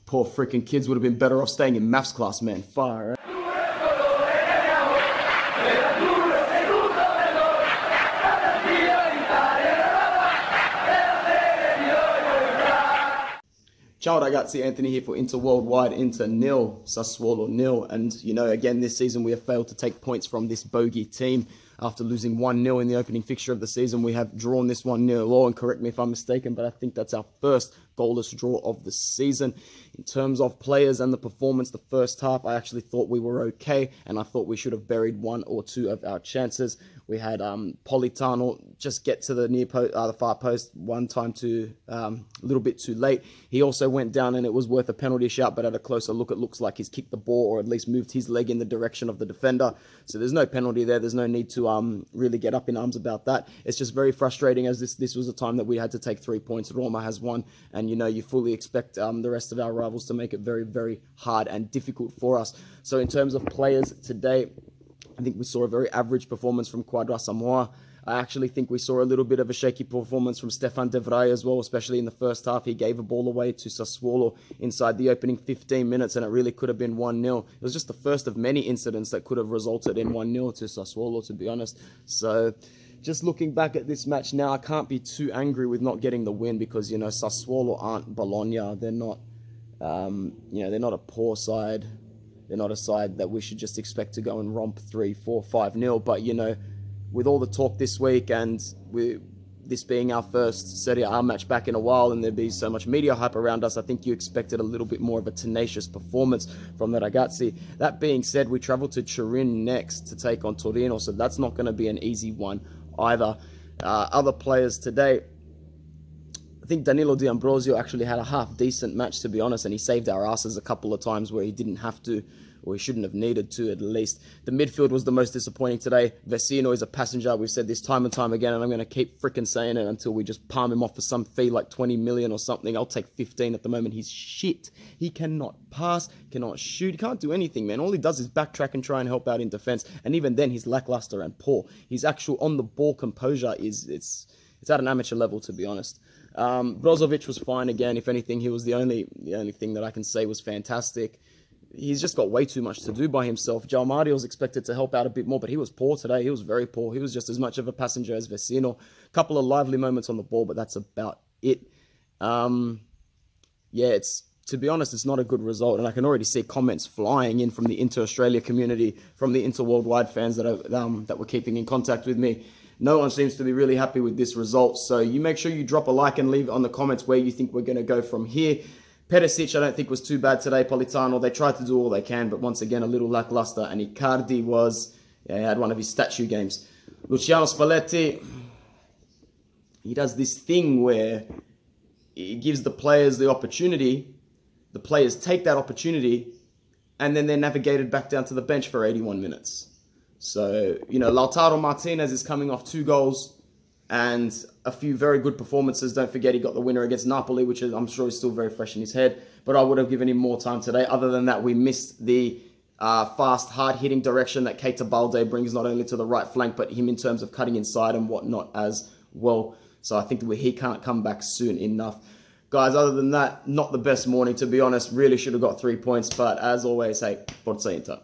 Poor freaking kids would have been better off staying in maths class, man. Fire. Ciao ragazzi, Anthony here for Inter Worldwide. Inter 0, Sassuolo 0. And, you know, again, this season we have failed to take points from this bogey team. After losing 1-0 in the opening fixture of the season, we have drawn this 1-0. And correct me if I'm mistaken, but I think that's our first goalless draw of the season. In terms of players and the performance, the first half, I actually thought we were okay, and I thought we should have buried one or two of our chances. We had Politano just get to the the far post one time a little bit too late. He also went down, and it was worth a penalty shout, but at a closer look, it looks like he's kicked the ball or at least moved his leg in the direction of the defender. So there's no penalty there. There's no need to really get up in arms about that. It's just very frustrating, as this was a time that we had to take 3 points. Roma has won, and you know, you fully expect the rest of our rivals to make it very, very hard and difficult for us. So in terms of players today, I think we saw a very average performance from Quadra Samoa. I actually think we saw a little bit of a shaky performance from Stefan de Vrij as well, especially in the first half. He gave a ball away to Sassuolo inside the opening 15 minutes, and it really could have been 1-0. It was just the first of many incidents that could have resulted in 1-0 to Sassuolo, to be honest. So just looking back at this match now, I can't be too angry with not getting the win because, you know, Sassuolo aren't Bologna. They're not, you know, they're not a poor side. They're not a side that we should just expect to go and romp 3, 4, 5-0. But, you know, with all the talk this week and this being our first Serie A match back in a while and there be so much media hype around us, I think you expected a little bit more of a tenacious performance from the ragazzi. That being said, we travel to Turin next to take on Torino, so that's not going to be an easy one either. Other players today, I think Danilo D'Ambrosio actually had a half-decent match, to be honest, and he saved our asses a couple of times where he didn't have to, or he shouldn't have needed to, at least. The midfield was the most disappointing today. Vecino is a passenger. We've said this time and time again, and I'm going to keep freaking saying it until we just palm him off for some fee like 20 million or something. I'll take 15 at the moment. He's shit. He cannot pass, cannot shoot, he can't do anything, man. All he does is backtrack and try and help out in defense, and even then, he's lackluster and poor. His actual on-the-ball composure it's at an amateur level, to be honest. Brozovic was fine again. If anything, he was the only thing that I can say was fantastic. He's just got way too much to do by himself. João Mario was expected to help out a bit more, but he was poor today. He was very poor. He was just as much of a passenger as Vecino. A couple of lively moments on the ball, but that's about it. Yeah, to be honest, it's not a good result, and I can already see comments flying in from the Inter-Australia community, from the Inter-Worldwide fans that were keeping in contact with me. No one seems to be really happy with this result, so you make sure you drop a like and leave on the comments where you think we're going to go from here. Perisic, I don't think, was too bad today. Politano, they tried to do all they can, but once again, a little lackluster. And Icardi he had one of his statue games. Luciano Spalletti, he does this thing where he gives the players the opportunity, the players take that opportunity, and then they're navigated back down to the bench for 81 minutes. So, you know, Lautaro Martinez is coming off 2 goals and a few very good performances. Don't forget he got the winner against Napoli, which I'm sure is still very fresh in his head. But I would have given him more time today. Other than that, we missed the fast, hard-hitting direction that Keita Balde brings not only to the right flank, but him in terms of cutting inside and whatnot as well. So I think he can't come back soon enough. Guys, other than that, not the best morning, to be honest. Really should have got 3 points. But as always, hey, Forza Inter.